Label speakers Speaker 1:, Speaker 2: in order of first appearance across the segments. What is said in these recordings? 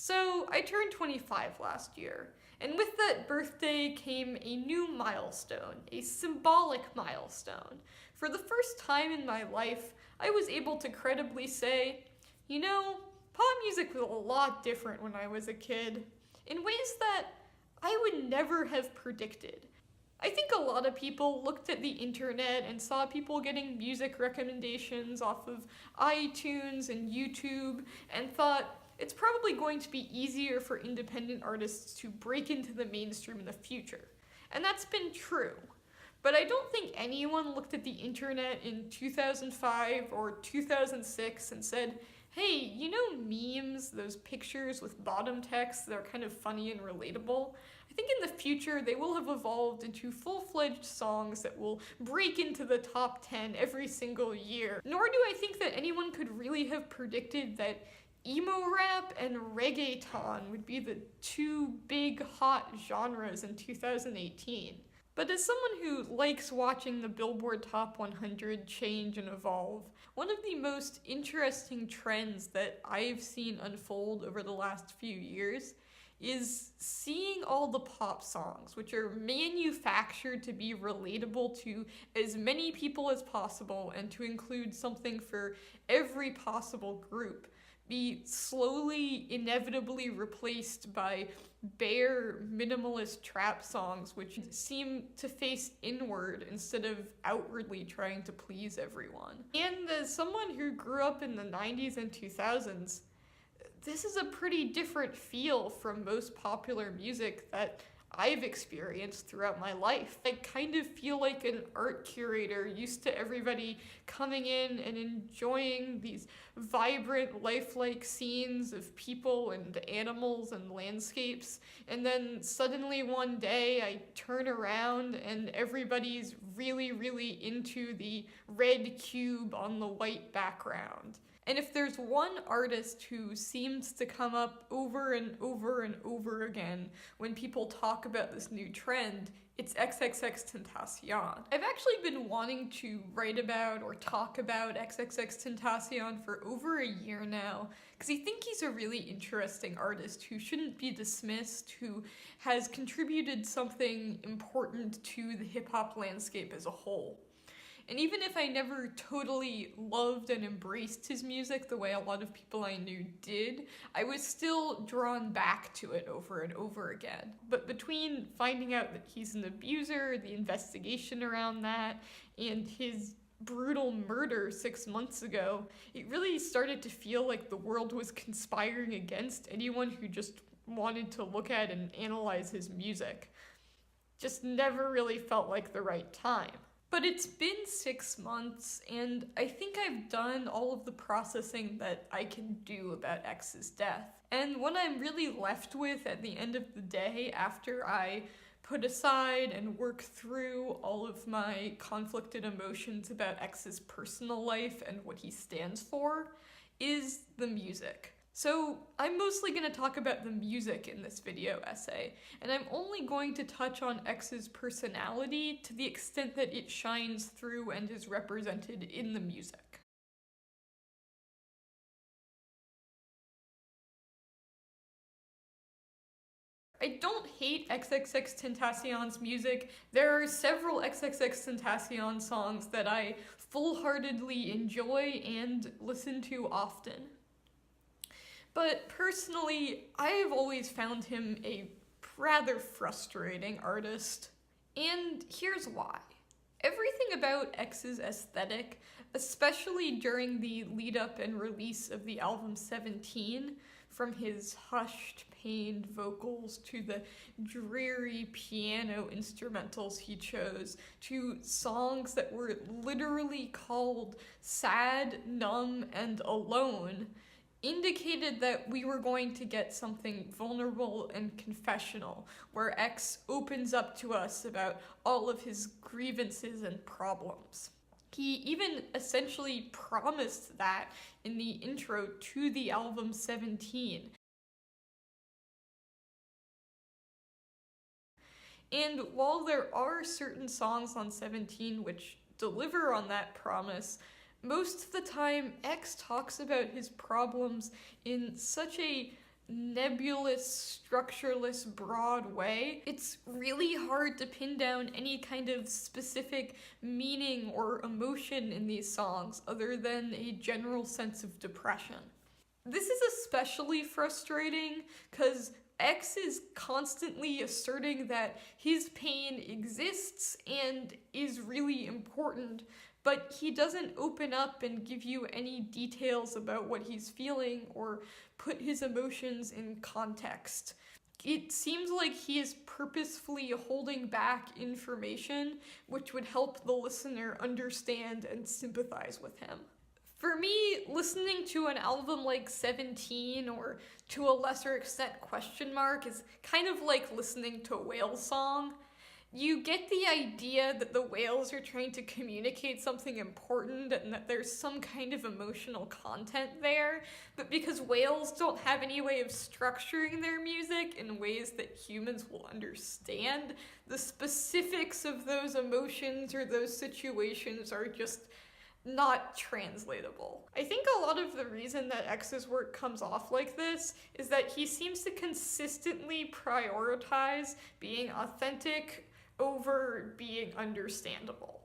Speaker 1: So I turned 25 last year, and with that birthday came a new milestone, a symbolic milestone. For the first time in my life, I was able to credibly say, you know, pop music was a lot different when I was a kid, in ways that I would never have predicted. I think a lot of people looked at the internet and saw people getting music recommendations off of iTunes and YouTube and thought it's probably going to be easier for independent artists to break into the mainstream in the future. And that's been true. But I don't think anyone looked at the internet in 2005 or 2006 and said, hey, you know memes, those pictures with bottom text that are kind of funny and relatable? I think in the future they will have evolved into full-fledged songs that will break into the top 10 every single year. Nor do I think that anyone could really have predicted that emo rap and reggaeton would be the two big hot genres in 2018. But as someone who likes watching the Billboard Top 100 change and evolve, one of the most interesting trends that I've seen unfold over the last few years is seeing all the pop songs, which are manufactured to be relatable to as many people as possible and to include something for every possible group, be slowly, inevitably replaced by bare, minimalist trap songs which seem to face inward instead of outwardly trying to please everyone. And as someone who grew up in the 90s and 2000s, this is a pretty different feel from most popular music that I've experienced throughout my life. I kind of feel like an art curator used to everybody coming in and enjoying these vibrant, lifelike scenes of people and animals and landscapes, and then suddenly one day I turn around and everybody's really, really into the red cube on the white background. And if there's one artist who seems to come up over and over and over again when people talk about this new trend, it's xxxtentacion. I've actually been wanting to write about or talk about xxxtentacion for over a year now, because I think he's a really interesting artist who shouldn't be dismissed, who has contributed something important to the hip-hop landscape as a whole. And even if I never totally loved and embraced his music the way a lot of people I knew did, I was still drawn back to it over and over again. But between finding out that he's an abuser, the investigation around that, and his brutal murder 6 months ago, it really started to feel like the world was conspiring against anyone who just wanted to look at and analyze his music. Just never really felt like the right time. But it's been 6 months, and I think I've done all of the processing that I can do about X's death. And what I'm really left with at the end of the day, after I put aside and work through all of my conflicted emotions about X's personal life and what he stands for, is the music. So I'm mostly going to talk about the music in this video essay, and I'm only going to touch on X's personality to the extent that it shines through and is represented in the music. I don't hate xxxtentacion's music. There are several xxxtentacion songs that I full-heartedly enjoy and listen to often. But personally, I have always found him a rather frustrating artist. And here's why. Everything about X's aesthetic, especially during the lead-up and release of the album 17, from his hushed, pained vocals to the dreary piano instrumentals he chose, to songs that were literally called Sad, Numb, and Alone, indicated that we were going to get something vulnerable and confessional, where X opens up to us about all of his grievances and problems. He even essentially promised that in the intro to the album 17. And while there are certain songs on 17 which deliver on that promise, most of the time, X talks about his problems in such a nebulous, structureless, broad way, it's really hard to pin down any kind of specific meaning or emotion in these songs other than a general sense of depression. This is especially frustrating because X is constantly asserting that his pain exists and is really important, but he doesn't open up and give you any details about what he's feeling or put his emotions in context. It seems like he is purposefully holding back information which would help the listener understand and sympathize with him. For me, listening to an album like 17 or to a lesser extent Question Mark is kind of like listening to a Whale song. You get the idea that the Whales are trying to communicate something important and that there's some kind of emotional content there, but because Whales don't have any way of structuring their music in ways that humans will understand, the specifics of those emotions or those situations are just not translatable. I think a lot of the reason that X's work comes off like this is that he seems to consistently prioritize being authentic over being understandable.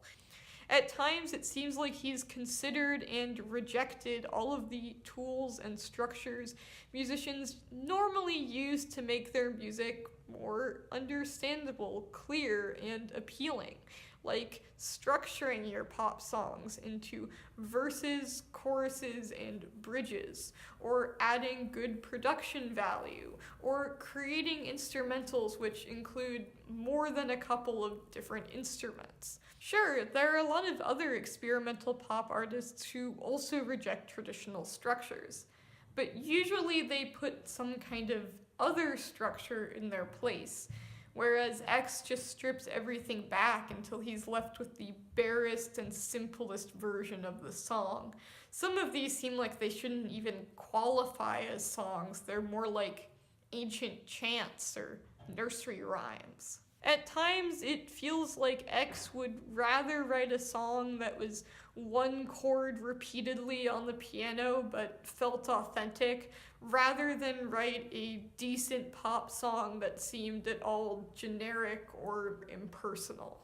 Speaker 1: At times, it seems like he's considered and rejected all of the tools and structures musicians normally use to make their music more understandable, clear, and appealing, like structuring your pop songs into verses, choruses, and bridges, or adding good production value, or creating instrumentals which include more than a couple of different instruments. Sure, there are a lot of other experimental pop artists who also reject traditional structures, but usually they put some kind of other structure in their place, whereas X just strips everything back until he's left with the barest and simplest version of the song. Some of these seem like they shouldn't even qualify as songs, they're more like ancient chants or nursery rhymes. At times, it feels like X would rather write a song that was one chord repeatedly on the piano but felt authentic, rather than write a decent pop song that seemed at all generic or impersonal.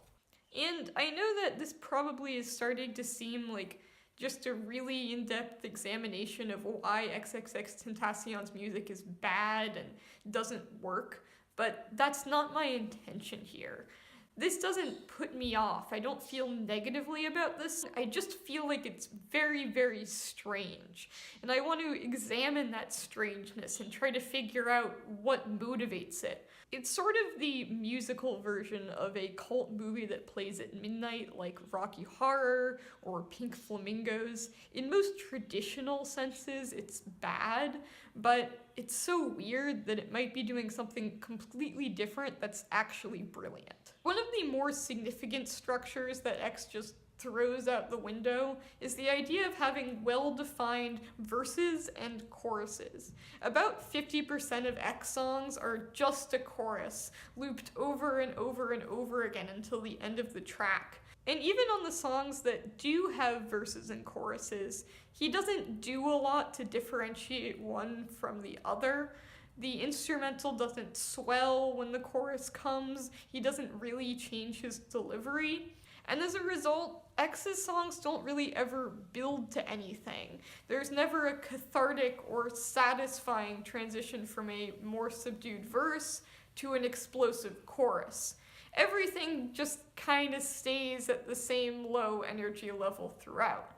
Speaker 1: And I know that this probably is starting to seem like just a really in-depth examination of why xxxtentacion's music is bad and doesn't work, but that's not my intention here. This doesn't put me off. I don't feel negatively about this. I just feel like it's very, very strange. And I want to examine that strangeness and try to figure out what motivates it. It's sort of the musical version of a cult movie that plays at midnight, like Rocky Horror or Pink Flamingos. In most traditional senses, it's bad, but it's so weird that it might be doing something completely different that's actually brilliant. One of the more significant structures that X just throws out the window is the idea of having well-defined verses and choruses. About 50% of X songs are just a chorus, looped over and over and over again until the end of the track. And even on the songs that do have verses and choruses, he doesn't do a lot to differentiate one from the other. The instrumental doesn't swell when the chorus comes, he doesn't really change his delivery. And as a result, X's songs don't really ever build to anything. There's never a cathartic or satisfying transition from a more subdued verse to an explosive chorus. Everything just kind of stays at the same low energy level throughout.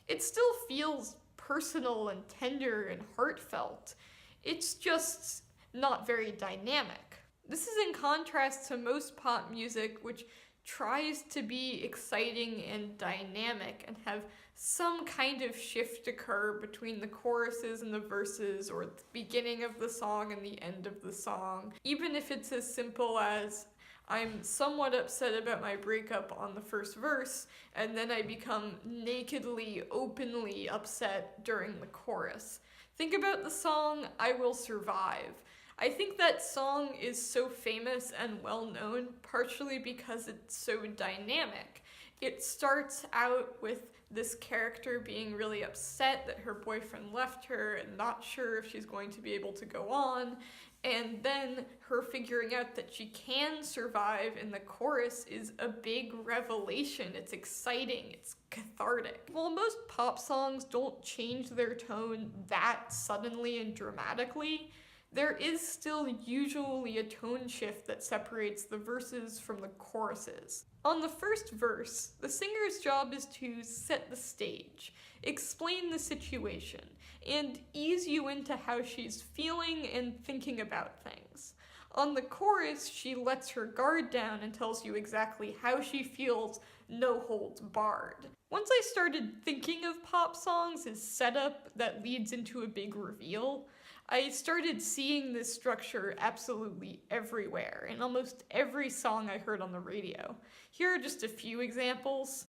Speaker 1: It still feels personal and tender and heartfelt. It's just not very dynamic. This is in contrast to most pop music, which tries to be exciting and dynamic and have some kind of shift occur between the choruses and the verses, or the beginning of the song and the end of the song. Even if it's as simple as, I'm somewhat upset about my breakup on the first verse, and then I become nakedly, openly upset during the chorus. Think about the song I Will Survive. I think that song is so famous and well known partially because it's so dynamic. It starts out with this character being really upset that her boyfriend left her and not sure if she's going to be able to go on, and then her figuring out that she can survive in the chorus is a big revelation. It's exciting, it's cathartic. While most pop songs don't change their tone that suddenly and dramatically, there is still usually a tone shift that separates the verses from the choruses. On the first verse, the singer's job is to set the stage, explain the situation, and ease you into how she's feeling and thinking about things. On the chorus, she lets her guard down and tells you exactly how she feels, no holds barred. Once I started thinking of pop songs as setup that leads into a big reveal, I started seeing this structure absolutely everywhere, in almost every song I heard on the radio. Here are just a few examples.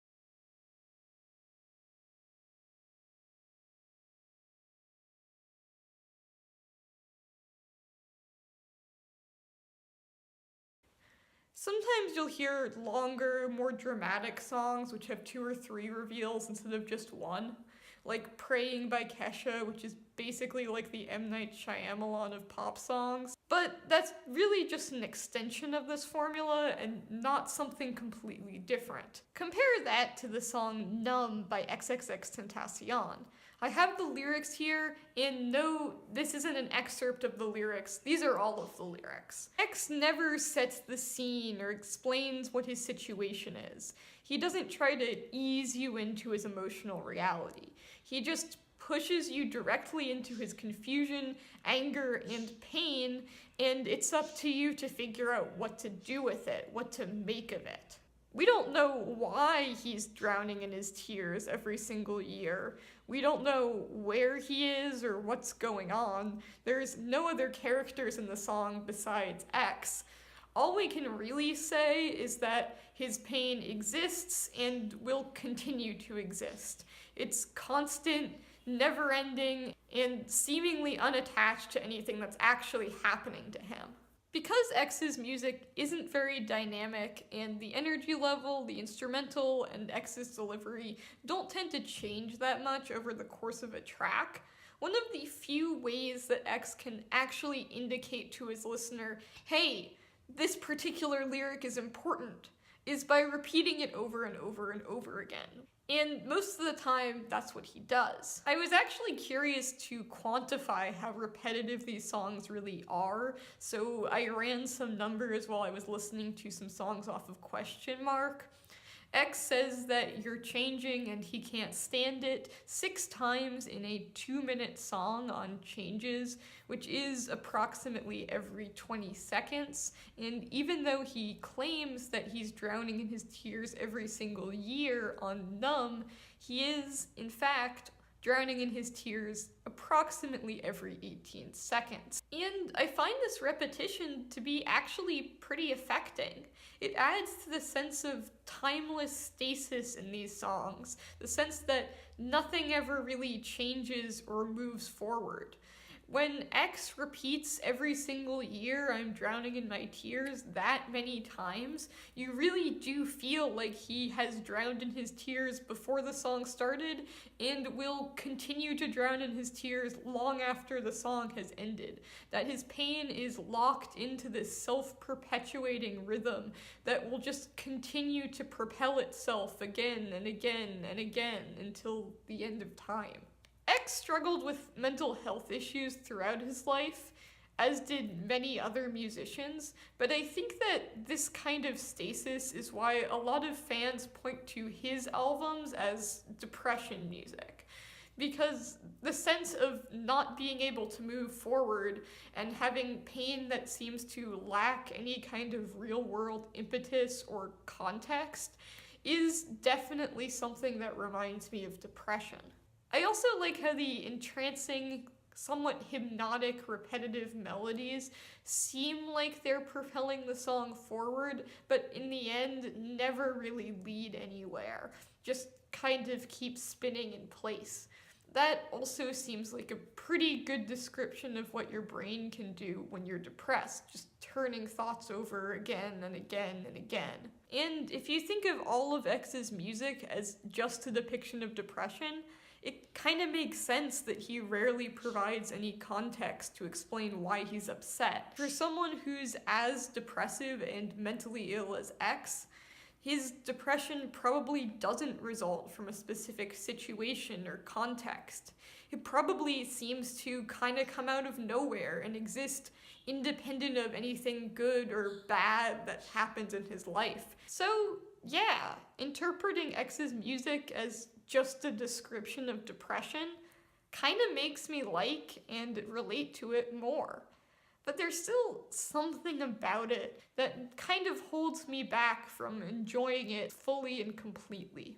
Speaker 1: Sometimes you'll hear longer, more dramatic songs which have 2 or 3 reveals instead of just one, like Praying by Kesha, which is basically like the M. Night Shyamalan of pop songs. But that's really just an extension of this formula and not something completely different. Compare that to the song Numb by xxxtentacion. I have the lyrics here, and no, this isn't an excerpt of the lyrics, these are all of the lyrics. X never sets the scene or explains what his situation is. He doesn't try to ease you into his emotional reality. He just pushes you directly into his confusion, anger, and pain, and it's up to you to figure out what to do with it, what to make of it. We don't know why he's drowning in his tears every single year. We don't know where he is or what's going on. There's no other characters in the song besides X. All we can really say is that his pain exists and will continue to exist. It's constant, never-ending, and seemingly unattached to anything that's actually happening to him. Because X's music isn't very dynamic, and the energy level, the instrumental, and X's delivery don't tend to change that much over the course of a track, one of the few ways that X can actually indicate to his listener, hey, this particular lyric is important, is by repeating it over and over and over again. And most of the time, that's what he does. I was actually curious to quantify how repetitive these songs really are, so I ran some numbers while I was listening to some songs off of Question Mark. X says that you're changing and he can't stand it 6 times in a 2-minute song on Changes, which is approximately every 20 seconds. And even though he claims that he's drowning in his tears every single year on Numb, he is, in fact, drowning in his tears approximately every 18 seconds. And I find this repetition to be actually pretty affecting. It adds to the sense of timeless stasis in these songs, the sense that nothing ever really changes or moves forward. When X repeats every single year, I'm drowning in my tears that many times, you really do feel like he has drowned in his tears before the song started and will continue to drown in his tears long after the song has ended. That his pain is locked into this self-perpetuating rhythm that will just continue to propel itself again and again and again until the end of time. X struggled with mental health issues throughout his life, as did many other musicians, but I think that this kind of stasis is why a lot of fans point to his albums as depression music. Because the sense of not being able to move forward and having pain that seems to lack any kind of real-world impetus or context is definitely something that reminds me of depression. I also like how the entrancing, somewhat hypnotic, repetitive melodies seem like they're propelling the song forward, but in the end never really lead anywhere, just kind of keep spinning in place. That also seems like a pretty good description of what your brain can do when you're depressed, just turning thoughts over again and again and again. And if you think of all of X's music as just a depiction of depression, it kind of makes sense that he rarely provides any context to explain why he's upset. For someone who's as depressive and mentally ill as X, his depression probably doesn't result from a specific situation or context. It probably seems to kind of come out of nowhere and exist independent of anything good or bad that happens in his life. So, yeah, interpreting X's music as just a description of depression kind of makes me like and relate to it more. But there's still something about it that kind of holds me back from enjoying it fully and completely.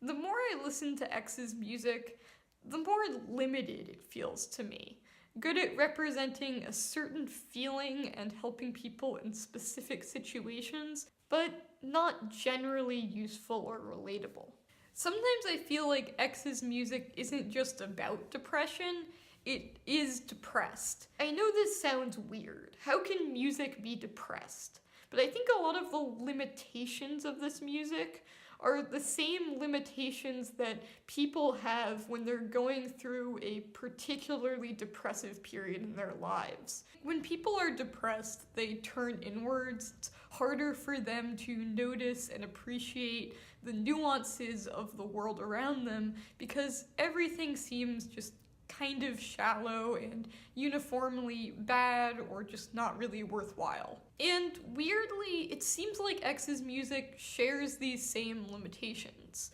Speaker 1: The more I listen to X's music, the more limited it feels to me. Good at representing a certain feeling and helping people in specific situations, but not generally useful or relatable. Sometimes I feel like X's music isn't just about depression, it is depressed. I know this sounds weird. How can music be depressed? But I think a lot of the limitations of this music are the same limitations that people have when they're going through a particularly depressive period in their lives. When people are depressed, they turn inwards. It's harder for them to notice and appreciate the nuances of the world around them because everything seems just kind of shallow and uniformly bad or just not really worthwhile. And weirdly, it seems like X's music shares these same limitations.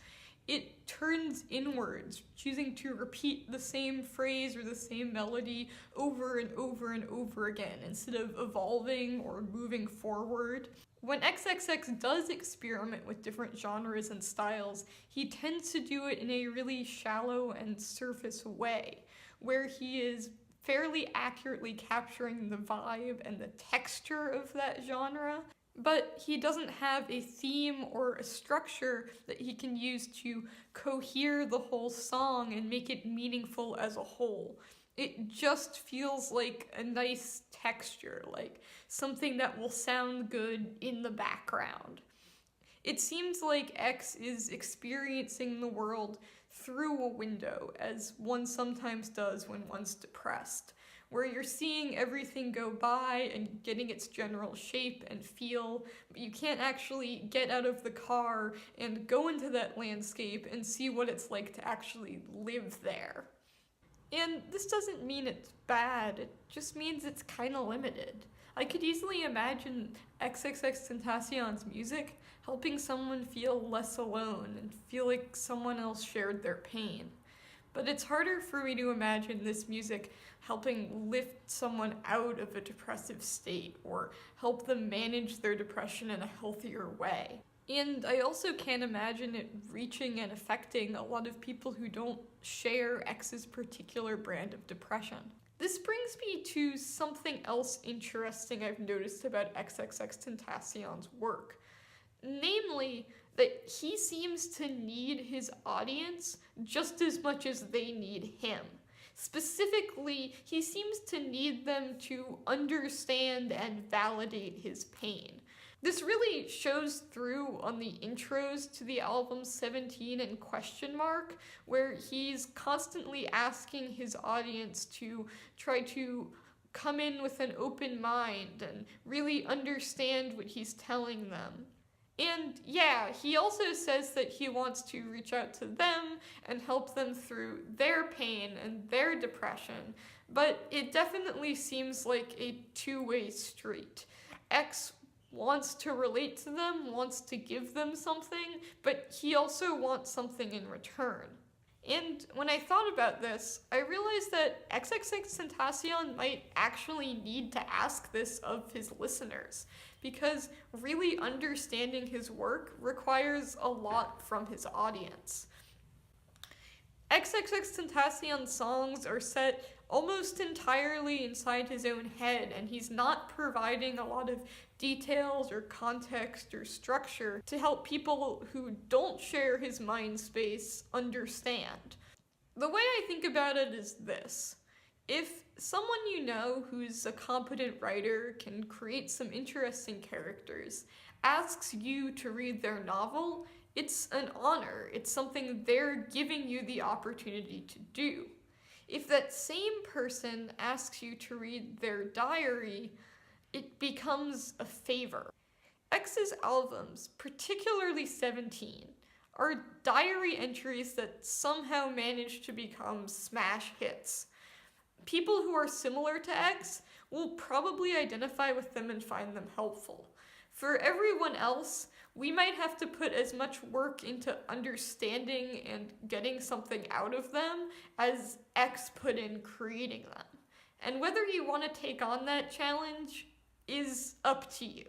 Speaker 1: It turns inwards, choosing to repeat the same phrase or the same melody over and over and over again instead of evolving or moving forward. When XXX does experiment with different genres and styles, he tends to do it in a really shallow and surface way, where he is fairly accurately capturing the vibe and the texture of that genre, but he doesn't have a theme or a structure that he can use to cohere the whole song and make it meaningful as a whole. It just feels like a nice texture, like something that will sound good in the background. It seems like X is experiencing the world through a window, as one sometimes does when one's depressed, where you're seeing everything go by and getting its general shape and feel, but you can't actually get out of the car and go into that landscape and see what it's like to actually live there. And this doesn't mean it's bad, it just means it's kind of limited. I could easily imagine xxxtentacion's music helping someone feel less alone and feel like someone else shared their pain. But it's harder for me to imagine this music helping lift someone out of a depressive state or help them manage their depression in a healthier way. And I also can't imagine it reaching and affecting a lot of people who don't share X's particular brand of depression. This brings me to something else interesting I've noticed about xxxtentacion's work. Namely, that he seems to need his audience just as much as they need him. Specifically, he seems to need them to understand and validate his pain. This really shows through on the intros to the albums 17 and Question Mark, where he's constantly asking his audience to try to come in with an open mind and really understand what he's telling them. And yeah, he also says that he wants to reach out to them and help them through their pain and their depression, but it definitely seems like a two-way street. X wants to relate to them, wants to give them something, but he also wants something in return. And when I thought about this, I realized that xxxtentacion might actually need to ask this of his listeners, because really understanding his work requires a lot from his audience. xxxtentacion's songs are set almost entirely inside his own head, and he's not providing a lot of details or context or structure to help people who don't share his mind space understand. The way I think about it is this. If someone you know who's a competent writer can create some interesting characters asks you to read their novel, it's an honor. It's something they're giving you the opportunity to do. If that same person asks you to read their diary, it becomes a favor. X's albums, particularly 17, are diary entries that somehow manage to become smash hits. People who are similar to X will probably identify with them and find them helpful. For everyone else, we might have to put as much work into understanding and getting something out of them as X put in creating them. And whether you want to take on that challenge is up to you.